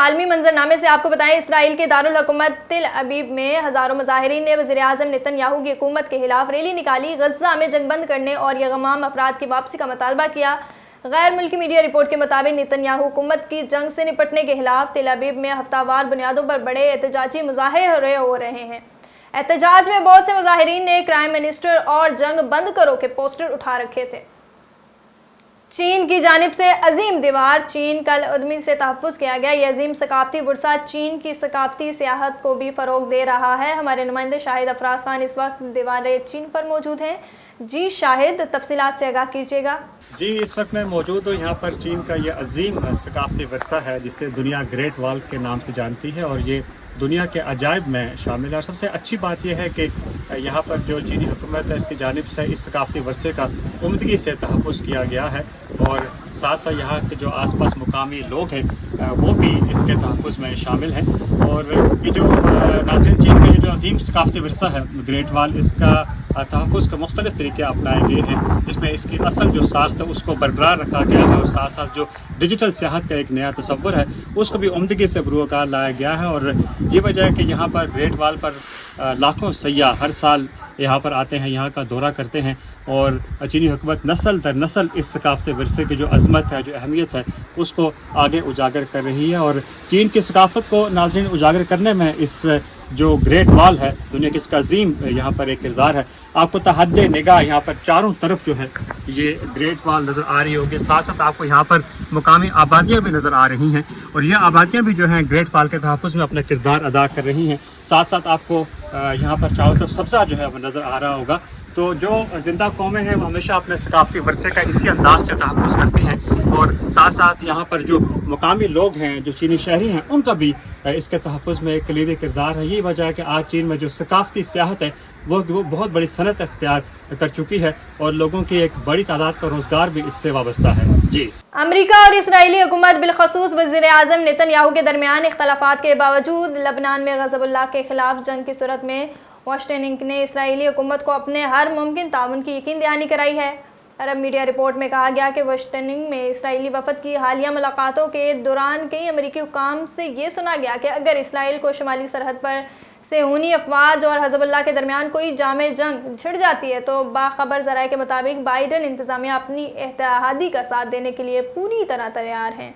عالمی منظرنامے سے آپ کو بتائیں، اسرائیل کے دارالحکومت تل ابیب میں ہزاروں مظاہرین نے وزیر اعظم نیتن یاہو کی حکومت کے خلاف ریلی نکالی، غزہ میں جنگ بند کرنے اور یغمام افراد کی واپسی کا مطالبہ کیا۔ غیر ملکی میڈیا رپورٹ کے مطابق نیتن یاہو حکومت کی جنگ سے نپٹنے کے خلاف تل ابیب میں ہفتہ وار بنیادوں پر بڑے احتجاجی مظاہرے ہو رہے ہیں۔ احتجاج میں بہت سے مظاہرین نے پرائم منسٹر اور جنگ بند کرو کے پوسٹر اٹھا رکھے تھے۔ چین کی جانب سے عظیم دیوار چین کل ادمی سے تحفظ کیا گیا۔ یہ عظیم ثقافتی ورثہ چین کی ثقافتی سیاحت کو بھی فروغ دے رہا ہے۔ ہمارے نمائندے شاہد افراز خان اس وقت دیوار چین پر موجود ہیں۔ جی شاہد، تفصیلات سے آگاہ کیجیے گا۔ جی، اس وقت میں موجود ہوں یہاں پر چین کا یہ عظیم ثقافتی ورثہ ہے جسے دنیا گریٹ وال کے نام سے جانتی ہے، اور یہ دنیا کے عجائب میں شامل ہے۔ اور سب سے اچھی بات یہ ہے کہ یہاں پر جو چینی حکومت ہے اس کی جانب سے اس ثقافتی ورثے کا عمدگی سے تحفظ کیا گیا ہے، اور ساتھ ساتھ یہاں کے جو آس پاس مقامی لوگ ہیں وہ بھی اس کے تحفظ میں شامل ہیں۔ اور یہ جو ناظرین، چین کا یہ جو عظیم ثقافتی ورثہ ہے گریٹ وال، اس کا تحفظ کے مختلف طریقے اپنائے گئے ہیں، جس میں اس کی اصل جو ساخت ہے اس کو برقرار رکھا گیا ہے، اور ساتھ ساتھ جو ڈیجیٹل سیاحت کا ایک نیا تصور ہے اس کو بھی عمدگی سے بروکار لایا گیا ہے۔ اور یہ وجہ ہے کہ یہاں پر گریٹ وال پر لاکھوں سیاح ہر سال یہاں پر آتے ہیں، یہاں کا دورہ کرتے ہیں، اور چینی حکومت نسل در نسل اس ثقافتی ورثے کی جو عظمت ہے، جو اہمیت ہے، اس کو آگے اجاگر کر رہی ہے۔ اور چین کی ثقافت کو ناظرین اجاگر کرنے میں اس جو گریٹ وال ہے دنیا کی، اس کا عظیم یہاں پر ایک کردار ہے۔ آپ کو تحد نگاہ یہاں پر چاروں طرف جو ہے یہ گریٹ وال نظر آ رہی ہوگی، ساتھ ساتھ آپ کو یہاں پر مقامی آبادیاں بھی نظر آ رہی ہیں، اور یہ آبادیاں بھی جو ہیں گریٹ وال کے تحفظ میں اپنا کردار ادا کر رہی ہیں۔ ساتھ ساتھ آپ کو یہاں پر چاروں طرف سبزہ جو ہے وہ نظر آ رہا ہوگا۔ تو جو زندہ قومیں ہیں وہ ہمیشہ اپنے ثقافتی ورثے کا اسی انداز سے تحفظ کرتی ہیں، اور ساتھ ساتھ یہاں پر جو مقامی لوگ ہیں، جو چینی شہری ہیں، ان کا بھی اس کے تحفظ میں ایک کلیدی کردار ہے۔ یہی وجہ ہے کہ آج چین میں جو ثقافتی سیاحت ہے وہ بہت بڑی صنعت اختیار کر چکی ہے، اور لوگوں کی ایک بڑی تعداد کا روزگار بھی اس سے وابستہ ہے۔ جی، امریکہ اور اسرائیلی حکومت بالخصوص وزیر اعظم نیتن یاہو کے درمیان اختلافات کے باوجود لبنان میں غضب اللہ کے خلاف جنگ کی صورت میں واشنگٹن نے اسرائیلی حکومت کو اپنے ہر ممکن تعاون کی یقین دہانی کرائی ہے۔ عرب میڈیا رپورٹ میں کہا گیا کہ واشنگٹن میں اسرائیلی وفد کی حالیہ ملاقاتوں کے دوران کئی امریکی حکام سے یہ سنا گیا کہ اگر اسرائیل کو شمالی سرحد پر صہیونی افواج اور حزب اللہ کے درمیان کوئی جامع جنگ چھڑ جاتی ہے تو باخبر ذرائع کے مطابق بائیڈن انتظامیہ اپنی اتحادی کا ساتھ دینے کے لیے پوری طرح تیار ہیں۔